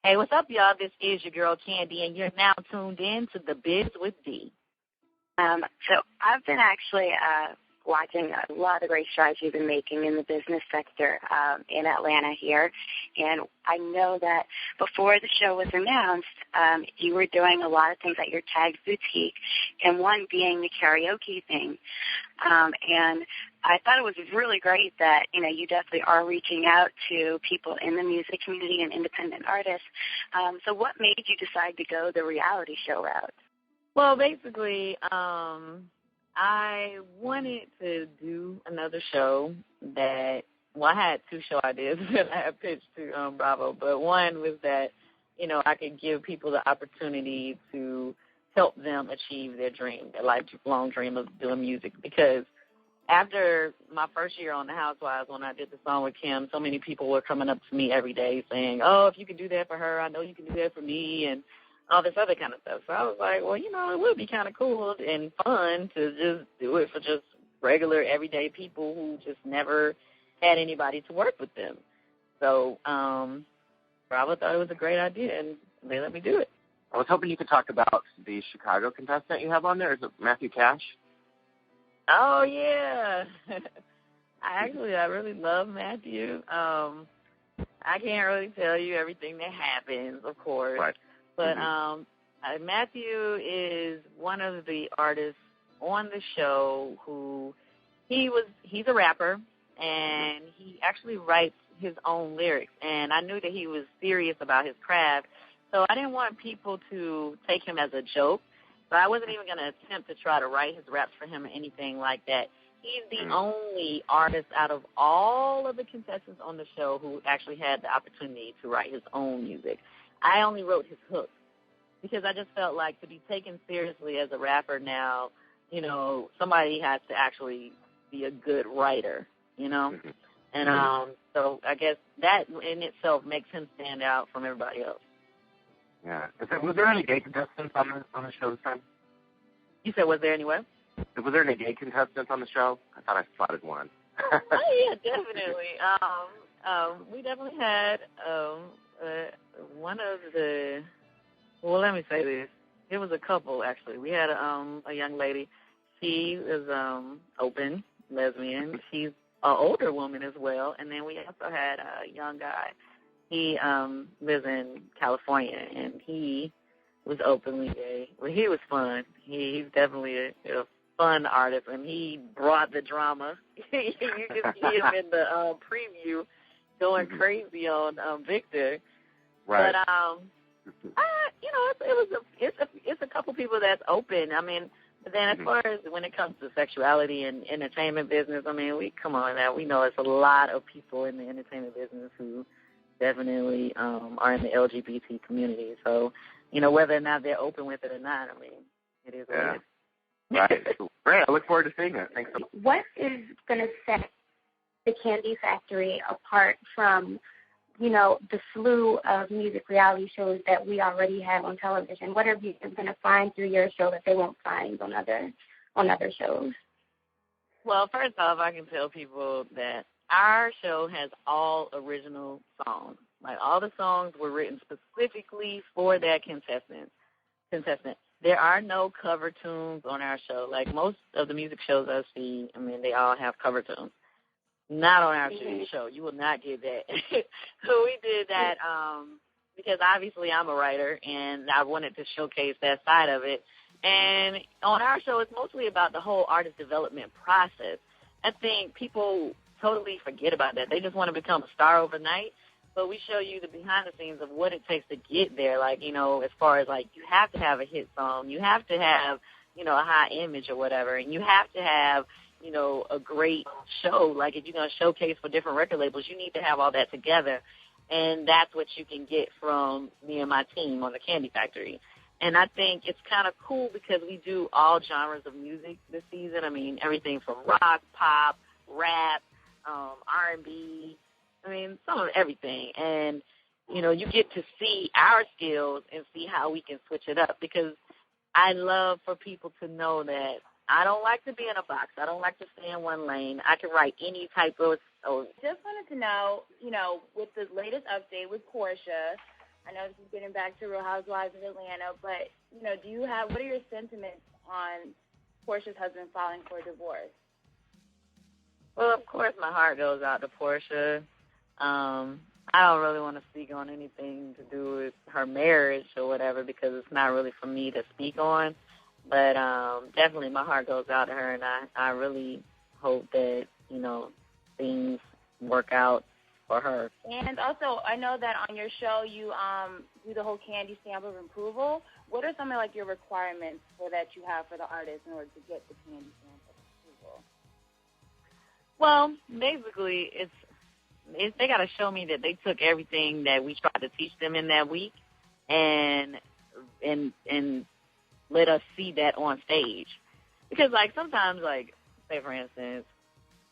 Hey, what's up, y'all? This is your girl, Candy, and you're now tuned in to The Biz with D. So I've been actually watching a lot of great strides you've been making in the business sector in Atlanta here. And I know that before the show was announced, you were doing a lot of things at your Tags Boutique, and one being the karaoke thing. And I thought it was really great that, you definitely are reaching out to people in the music community and independent artists. So what made you decide to go the reality show route? Well, basically, I wanted to do another show I had two show ideas that I had pitched to Bravo, but one was that, I could give people the opportunity to help them achieve their dream, their lifelong dream of doing music, because after my first year on The Housewives, when I did the song with Kim, so many people were coming up to me every day saying, oh, if you can do that for her, I know you can do that for me, and all this other kind of stuff. So I was like, well, it would be kind of cool and fun to just do it for just regular, everyday people who just never had anybody to work with them. So Bravo thought it was a great idea, and they let me do it. I was hoping you could talk about the Chicago contestant you have on there. Is it Matthew Cash? Oh, yeah. I really love Matthew. I can't really tell you everything that happens, of course. Right. But Matthew is one of the artists on the show who he's a rapper, and he actually writes his own lyrics. And I knew that he was serious about his craft, so I didn't want people to take him as a joke. So I wasn't even going to attempt to try to write his raps for him or anything like that. He's the only artist out of all of the contestants on the show who actually had the opportunity to write his own music. I only wrote his hooks because I just felt like to be taken seriously as a rapper now, somebody has to actually be a good writer, And so I guess that in itself makes him stand out from everybody else. Yeah. Was there any gay contestants on the show this time? You said, was there any what? Was there any gay contestants on the show? I thought I spotted one. Oh, yeah, definitely. We definitely had one of the, well, let me say this. It was a couple, actually. We had a young lady. She is open, lesbian. She's an older woman as well. And then we also had a young guy. He lives in California, and he was openly gay. Well, he was fun. He's definitely a fun artist, and he brought the drama. You can see him in the preview going crazy on Victor. Right. But it's a couple people that's open. I mean, but then as far as when it comes to sexuality and entertainment business, I mean, we know it's a lot of people in the entertainment business who definitely are in the LGBT community. So, whether or not they're open with it or not, I mean, it is what it is. Right. Great. I look forward to seeing it. Thanks so much. What is going to set the Candy Factory apart from, the slew of music reality shows that we already have on television? What are you going to find through your show that they won't find on other shows? Well, first off, I can tell people that our show has all original songs. Like, all the songs were written specifically for that contestant. There are no cover tunes on our show. Like, most of the music shows I see, I mean, they all have cover tunes. Not on our show. You will not get that. So we did that because obviously I'm a writer, and I wanted to showcase that side of it. And on our show, it's mostly about the whole artist development process. I think people totally forget about that. They just want to become a star overnight. But we show you the behind the scenes of what it takes to get there. Like, as far as, like, you have to have a hit song. You have to have, a high image or whatever. And you have to have, a great show. Like, if you're going to showcase for different record labels, you need to have all that together. And that's what you can get from me and my team on the Candy Factory. And I think it's kind of cool because we do all genres of music this season. I mean, everything from rock, pop, rap, R&B, I mean, some of everything. And, you get to see our skills and see how we can switch it up, because I love for people to know that I don't like to be in a box. I don't like to stay in one lane. I can write any type of. Just wanted to know, with the latest update with Portia, I know this is getting back to Real Housewives of Atlanta, but, what are your sentiments on Portia's husband filing for divorce? Well, of course, my heart goes out to Portia. I don't really want to speak on anything to do with her marriage or whatever because it's not really for me to speak on. But definitely my heart goes out to her, and I really hope that, things work out for her. And also, I know that on your show you do the whole candy stamp of approval. What are some of, your requirements that you have for the artist in order to get the candy stamp of approval? Well, basically, they got to show me that they took everything that we tried to teach them in that week and let us see that on stage. Because, sometimes, say, for instance,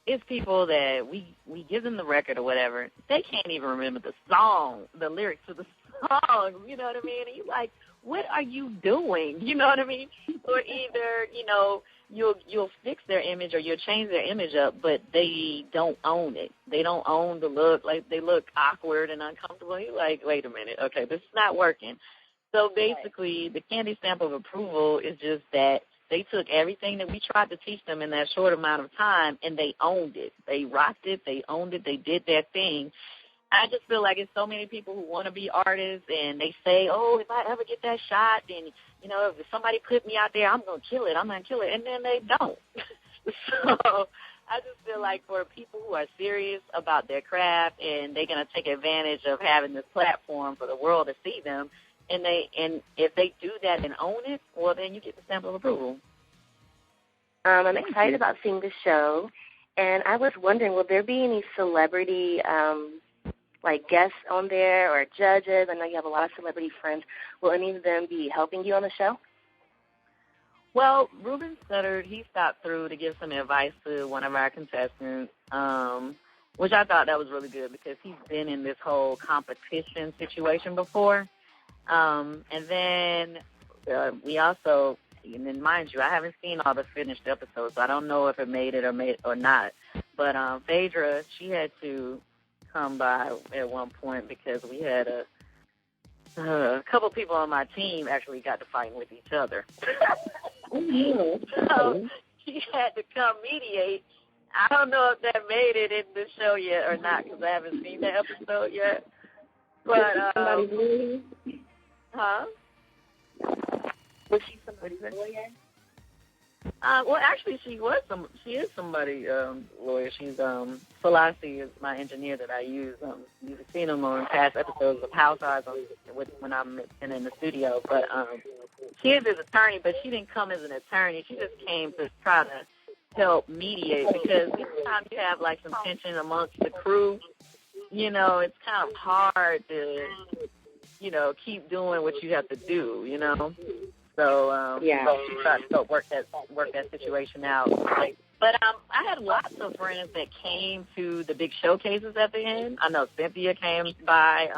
it's people that we give them the record or whatever. They can't even remember the song, the lyrics to the song, you know what I mean? And you're like, what are you doing? You know what I mean? Or either, you'll fix their image or you'll change their image up, but they don't own it. They don't own the look. They look awkward and uncomfortable. You're like, wait a minute. Okay, this is not working. So basically, the candy stamp of approval is just that they took everything that we tried to teach them in that short amount of time, and they owned it. They rocked it. They owned it. They did their thing. I just feel like it's so many people who want to be artists, and they say, oh, if I ever get that shot, then, if somebody put me out there, I'm going to kill it. I'm going to kill it. And then they don't. So I just feel like for people who are serious about their craft and they're going to take advantage of having this platform for the world to see them, and if they do that and own it, well, then you get the stamp of approval. I'm excited about seeing the show, and I was wondering, will there be any celebrity guests on there or judges? I know you have a lot of celebrity friends. Will any of them be helping you on the show? Well, Ruben Studdard, he stopped through to give some advice to one of our contestants, which I thought that was really good because he's been in this whole competition situation before. And then we also, and then mind you, I haven't seen all the finished episodes, so I don't know if it made it or not. But Phaedra, she had to come by at one point because we had a couple people on my team actually got to fighting with each other. So she had to come mediate. I don't know if that made it in the show yet or not because I haven't seen the episode yet. But huh? Was she somebody's lawyer? Well, actually, she is somebody lawyer. She's Selassie is my engineer that I use. You've seen him on past episodes of Housewives when I'm in the studio. But she is his attorney, but she didn't come as an attorney. She just came to try to help mediate because each time you have some tension amongst the crew, it's kind of hard to keep doing what you have to do, So she tried to work that situation out. But I had lots of friends that came to the big showcases at the end. I know Cynthia came by,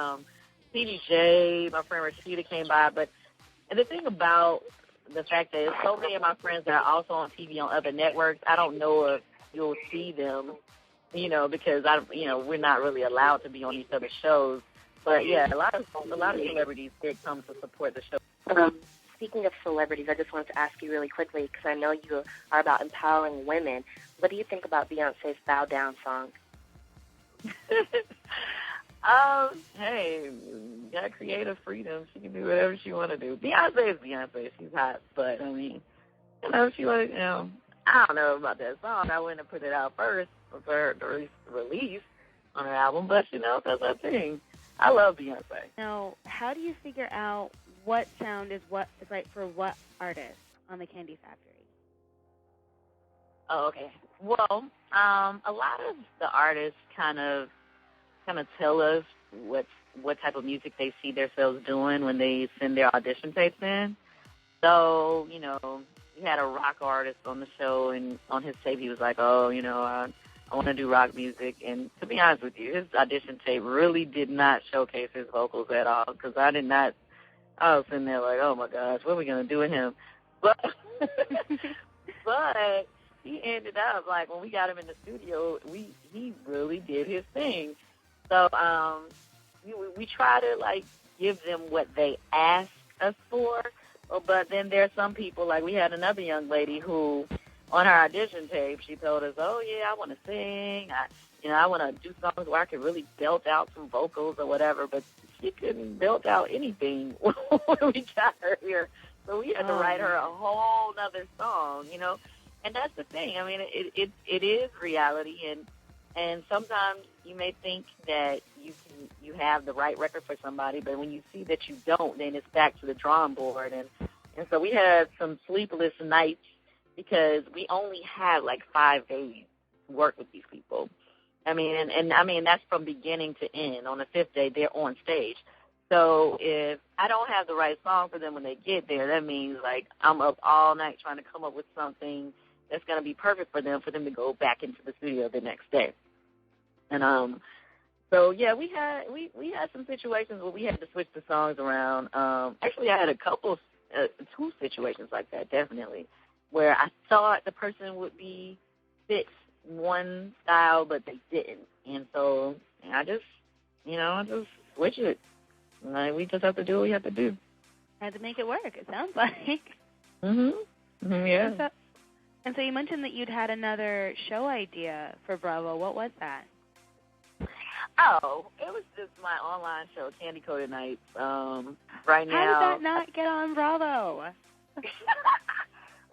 CBJ, my friend Rashida came by. But the thing about the fact that so many of my friends that are also on TV on other networks, I don't know if you'll see them, because we're not really allowed to be on each other's shows. But yeah, a lot of celebrities did come to support the show. Speaking of celebrities, I just wanted to ask you really quickly, because I know you are about empowering women. What do you think about Beyonce's Bow Down song? Hey, you got creative freedom. She can do whatever she want to do. Beyonce is Beyonce. She's hot. But, I mean, she was, I don't know about that song. I wouldn't have put it out first for her to release on her album. But, that's her thing. I love Beyonce. Now, how do you figure out what sound is right for what artist on the Candy Factory? Oh, okay. Well, a lot of the artists kind of tell us what type of music they see themselves doing when they send their audition tapes in. So, we had a rock artist on the show, and on his tape he was like, I want to do rock music. And to be honest with you, his audition tape really did not showcase his vocals at all because I was sitting there like, oh, my gosh, what are we going to do with him? But he ended up, when we got him in the studio, he really did his thing. So we try to, give them what they ask us for. But then there's some people, like we had another young lady who, on her audition tape, she told us, "Oh yeah, I want to sing. I want to do songs where I can really belt out some vocals or whatever." But she couldn't belt out anything when we got her here, so we had to write her a whole nother song, And that's the thing. I mean, it is reality, and sometimes you may think that you have the right record for somebody, but when you see that you don't, then it's back to the drawing board. And so we had some sleepless nights because we only had like 5 days to work with these people. I mean, and that's from beginning to end. On the 5th day, they're on stage. So if I don't have the right song for them when they get there, that means like I'm up all night trying to come up with something that's going to be perfect for them to go back into the studio the next day. And so yeah, we had some situations where we had to switch the songs around. Actually, I had a couple, 2 situations like that, definitely, where I thought the person would be fit one style, but they didn't, and so I just switch it. Like, we just have to do what we have to do. Had to make it work. It sounds like. Yeah. And so you mentioned that you'd had another show idea for Bravo. What was that? Oh, it was just my online show, Candy Coated Nights. Right now. How did that not get on Bravo?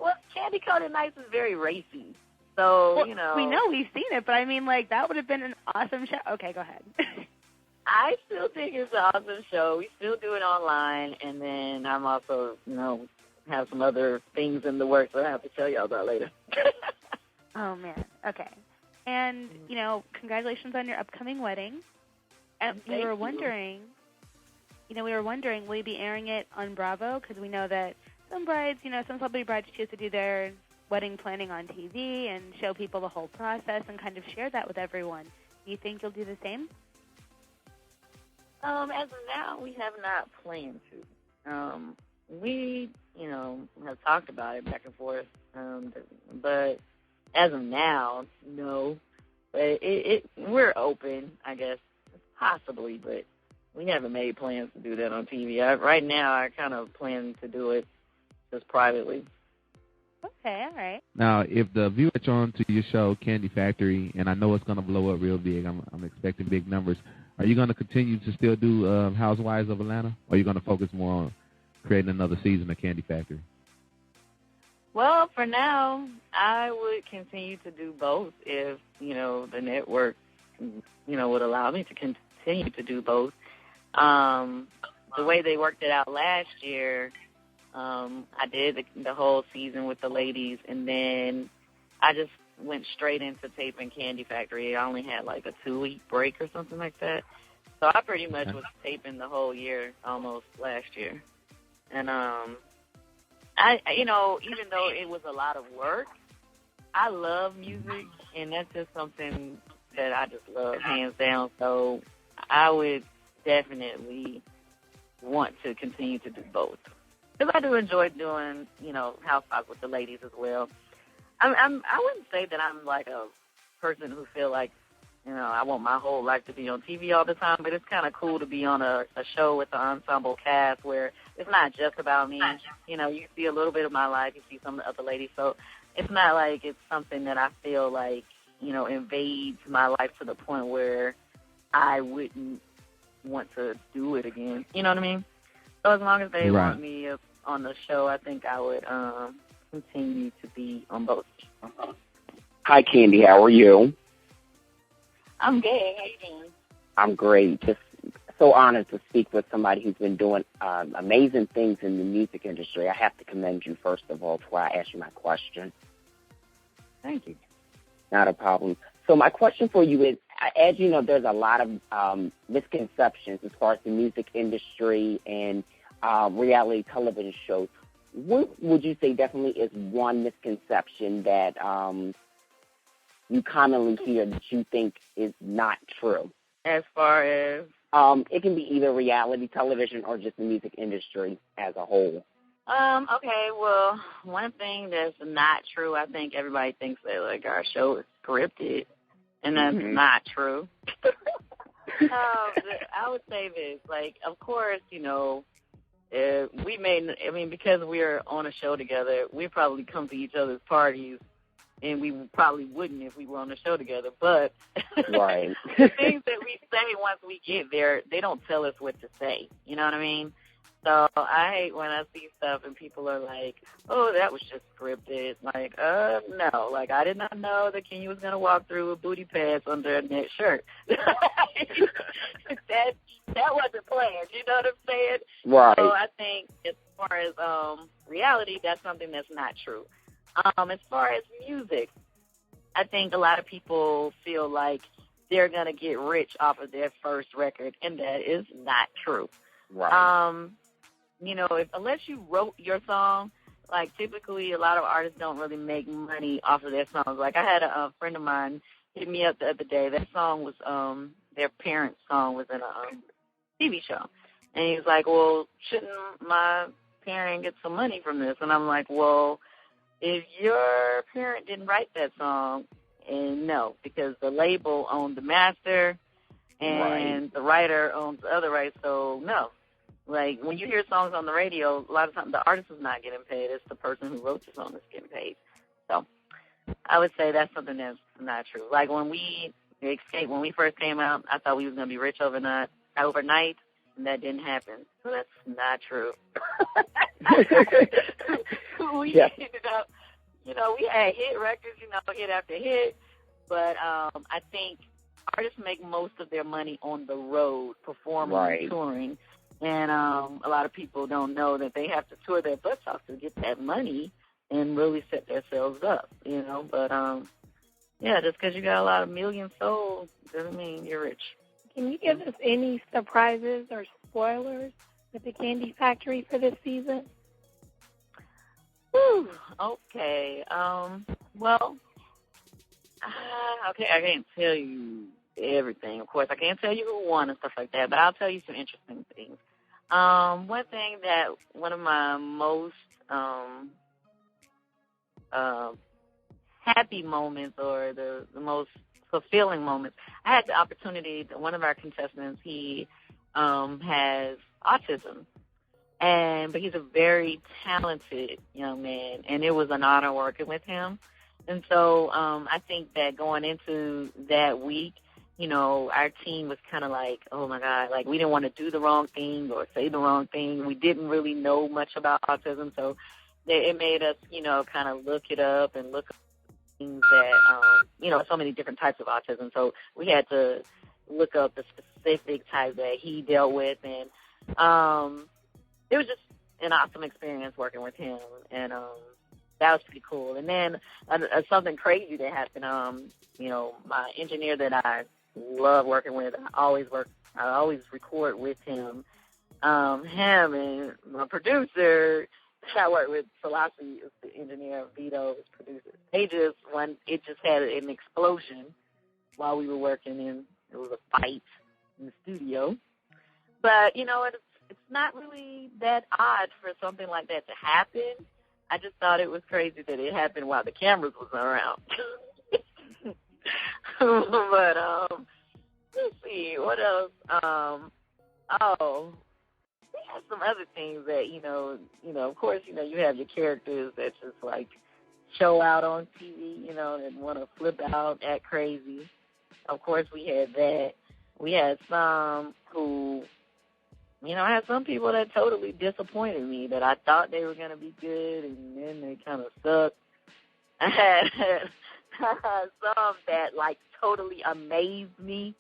Well, Candy Coated Nights is very racy. So, we know we've seen it, but I mean, like, that would have been an awesome show. Okay, go ahead. I still think it's an awesome show. We still do it online, and then I'm also, have some other things in the works that I have to tell y'all about later. Oh, man. Okay. And, congratulations on your upcoming wedding. And we were wondering, will you be airing it on Bravo? Because we know that some brides, some celebrity brides choose to do their wedding planning on TV and show people the whole process and kind of share that with everyone. Do you think you'll do the same? As of now, we have not planned to. We, have talked about it back and forth, but as of now, no. But we're open, I guess, possibly, but we haven't made plans to do that on TV. Right now, I kind of plan to do it just privately. Okay, all right. Now, if the viewers are on to your show, Candy Factory, and I know it's going to blow up real big, I'm expecting big numbers, are you going to continue to still do Housewives of Atlanta, or are you going to focus more on creating another season of Candy Factory? Well, for now, I would continue to do both if, the network, would allow me to continue to do both. The way they worked it out last year, I did the whole season with the ladies, and then I just went straight into taping Candy Factory. I only had like a 2-week break or something like that. So I pretty much was taping the whole year almost last year. And, even though it was a lot of work, I love music, and that's just something that I just love, hands down. So I would definitely want to continue to do both. Because I do enjoy doing, Housewives with the ladies as well. I wouldn't say that I'm like a person who feel like, I want my whole life to be on TV all the time, but it's kind of cool to be on a show with an ensemble cast where it's not just about me. You see a little bit of my life, you see some of the other ladies, so it's not like it's something that I feel like, invades my life to the point where I wouldn't want to do it again. You know what I mean? So as long as they want me on the show, I think I would continue to be on both. Hi, Candy. How are you? I'm good. How you doing? I'm great. Just so honored to speak with somebody who's been doing amazing things in the music industry. I have to commend you, first of all, before I ask you my question. Thank you. Not a problem. So my question for you is, as you know, there's a lot of misconceptions as far as the music industry and reality television shows. What would you say definitely is one misconception that you commonly hear that you think is not true? As far as? It can be either reality television or just the music industry as a whole. Okay, well, one thing that's not true, I think everybody thinks that, like, our show is scripted, and that's not true. I would say this. Like, of course, you know, because we're on a show together, we probably come to each other's parties, and we probably wouldn't if we were on a show together. But right. The things that we say once we get there, they don't tell us what to say. You know what I mean? So I hate when I see stuff and people are like, oh, that was just scripted. Like, no. Like, I did not know that Kenya was going to walk through with booty pads under a knit shirt. That wasn't planned. You know what I'm saying? Right. So I think as far as reality, that's something that's not true. As far as music, I think a lot of people feel like they're going to get rich off of their first record, and that is not true. Right. You know, unless you wrote your song, like typically a lot of artists don't really make money off of their songs. Like I had a friend of mine hit me up the other day. That song was their parents' song was in a TV show. And he was like, well, shouldn't my parent get some money from this? And I'm like, well, if your parent didn't write that song, and no, because the label owned the master and the writer owns the other rights, so no. Like, when you hear songs on the radio, a lot of times the artist is not getting paid. It's the person who wrote the song that's getting paid. So I would say that's something that's not true. Like, when we first came out, I thought we was going to be rich overnight, and that didn't happen. So that's not true. We ended up, you know, we had hit records, you know, hit after hit, but I think artists make most of their money on the road, performing and touring. And a lot of people don't know that they have to tour their butts off to get that money and really set themselves up, you know. But, yeah, just because you got a lot of millions sold doesn't mean you're rich. Can you give us any surprises or spoilers with the Candy Factory for this season? Whew, okay. Well, okay, I can't tell you everything. Of course, I can't tell you who won and stuff like that, but I'll tell you some interesting things. One thing that one of my most happy moments or the most fulfilling moments, I had the opportunity, one of our contestants, he has autism, but he's a very talented young man, and it was an honor working with him. And so I think that going into that week, you know, our team was kind of like, oh, my God, like we didn't want to do the wrong thing or say the wrong thing. We didn't really know much about autism, so it made us, you know, kind of look it up and look up things that, you know, so many different types of autism. So we had to look up the specific type that he dealt with, and it was just an awesome experience working with him, and that was pretty cool. And then something crazy that happened, you know, my engineer that I love working with, I always record with him. Him and my producer, I work with Selassie, is the engineer, Vito is producer. It just had an explosion while we were working, and it was a fight in the studio. But, you know, it's not really that odd for something like that to happen. I just thought it was crazy that it happened while the cameras was around. But let's see, what else? We have some other things that, you know, of course, you know, you have your characters that just like show out on TV, you know, and want to flip out, act crazy. Of course, we had that. We had some who, you know, I had some people that totally disappointed me, that I thought they were going to be good, and then they kind of sucked. I had some that, like, totally amazed me.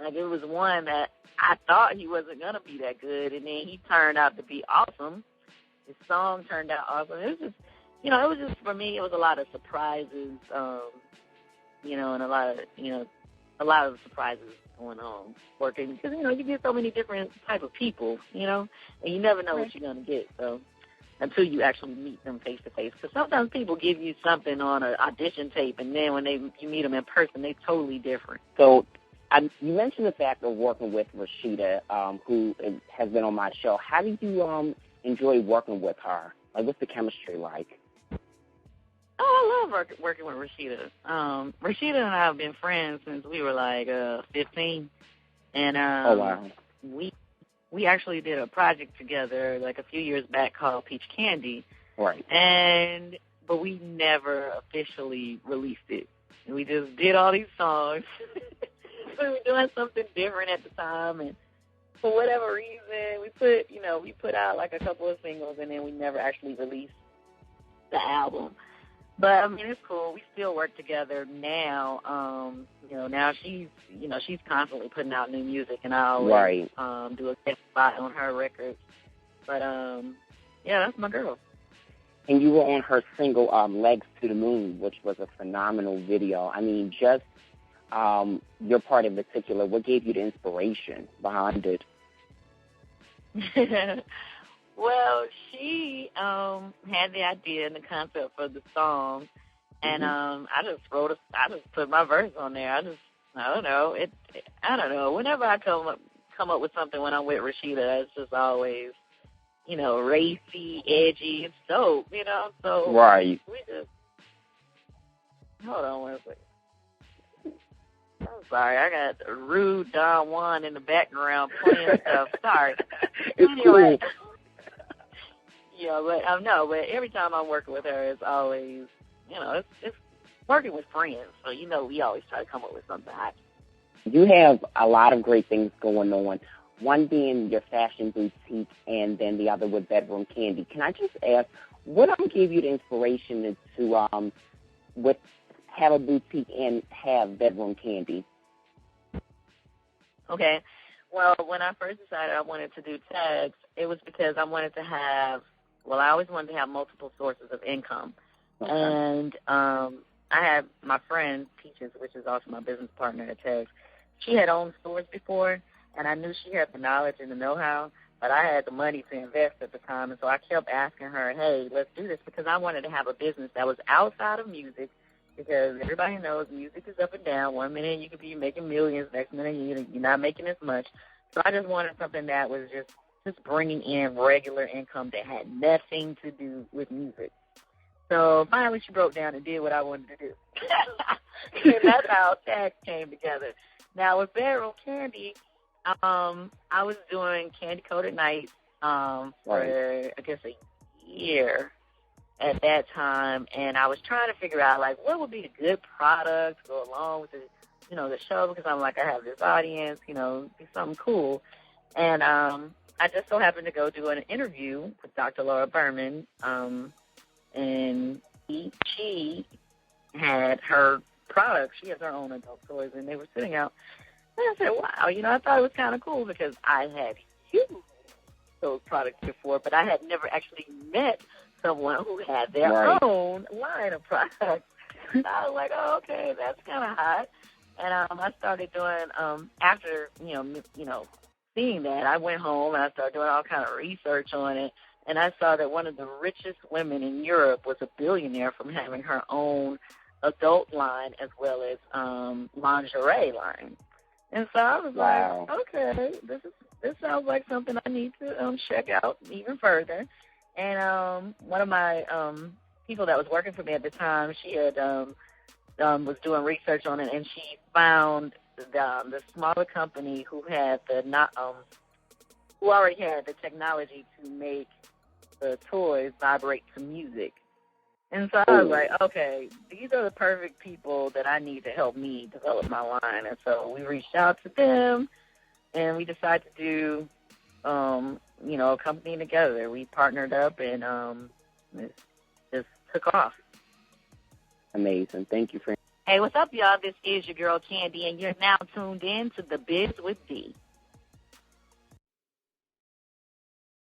Like, it was one that I thought he wasn't going to be that good, and then he turned out to be awesome. His song turned out awesome. It was just, you know, for me, it was a lot of surprises, you know, and a lot of surprises going on working, because, you know, you get so many different type of people, you know, and you never know what you're going to get, so until you actually meet them face to face, because sometimes people give you something on an audition tape, and then when you meet them in person, they're totally different. So you mentioned the fact of working with Rashida, who has been on my show. How do you enjoy working with her? Like, what's the chemistry like? Oh, I love working with Rashida. Rashida and I have been friends since we were like 15, And oh, wow. we actually did a project together like a few years back called Peach Candy. Right. But we never officially released it. And we just did all these songs. We were doing something different at the time, and for whatever reason, we put out like a couple of singles, and then we never actually released the album. But I mean, it's cool. We still work together now. Now she's constantly putting out new music, and I always do a guest spot on her records. But yeah, that's my girl. And you were on her single "Legs to the Moon," which was a phenomenal video. I mean, just your part in particular, what gave you the inspiration behind it? Well, she had the idea and the concept for the song, and I just put my verse on there. I don't know. Whenever I come up with something when I'm with Rashida, it's just always, racy, edgy, it's dope, So right. We just hold on one second. I'm sorry, I got Rude Don Juan in the background playing stuff. Sorry. Anyway. Cool. Yeah, but every time I'm working with her, it's always, it's working with friends. So, we always try to come up with something hot. You have a lot of great things going on. One being your fashion boutique, and then the other with Bedroom Candy. Can I just ask, what gave you the inspiration to have a boutique and have Bedroom Candy? Okay. Well, when I first decided I wanted to do tags, it was because I wanted to have, I always wanted to have multiple sources of income. Okay. And I had my friend, Peaches, which is also my business partner at Tags, she had owned stores before, and I knew she had the knowledge and the know-how, but I had the money to invest at the time. And so I kept asking her, hey, let's do this, because I wanted to have a business that was outside of music, because everybody knows music is up and down. 1 minute you could be making millions, next minute you're not making as much. So I just wanted something that was just bringing in regular income that had nothing to do with music. So finally she broke down and did what I wanted to do. And that's how Tags came together. Now with Bedroom Candy, I was doing Candy Coated Nights for, I guess, a year at that time, and I was trying to figure out, what would be a good product to go along with the show, because I'm like, I have this audience, be something cool. And I just so happened to go do an interview with Dr. Laura Berman, and she had her products. She has her own adult toys, and they were sitting out. And I said, wow, I thought it was kind of cool, because I had used those products before, but I had never actually met someone who had their own line of products. So I was like, oh, okay, that's kind of hot. And I started doing, after, seeing that, I went home and I started doing all kind of research on it. And I saw that one of the richest women in Europe was a billionaire from having her own adult line as well as lingerie line. And so I was like, okay, this sounds like something I need to check out even further. And one of my people that was working for me at the time, she had was doing research on it, and she found the smaller company who had who already had the technology to make the toys vibrate to music. And so I was like, okay, these are the perfect people that I need to help me develop my line. And so we reached out to them, and we decided to do, a company together. We partnered up, and it just took off. Amazing. Thank you for. Hey, what's up, y'all? This is your girl, Candy, and you're now tuned in to The Biz with D.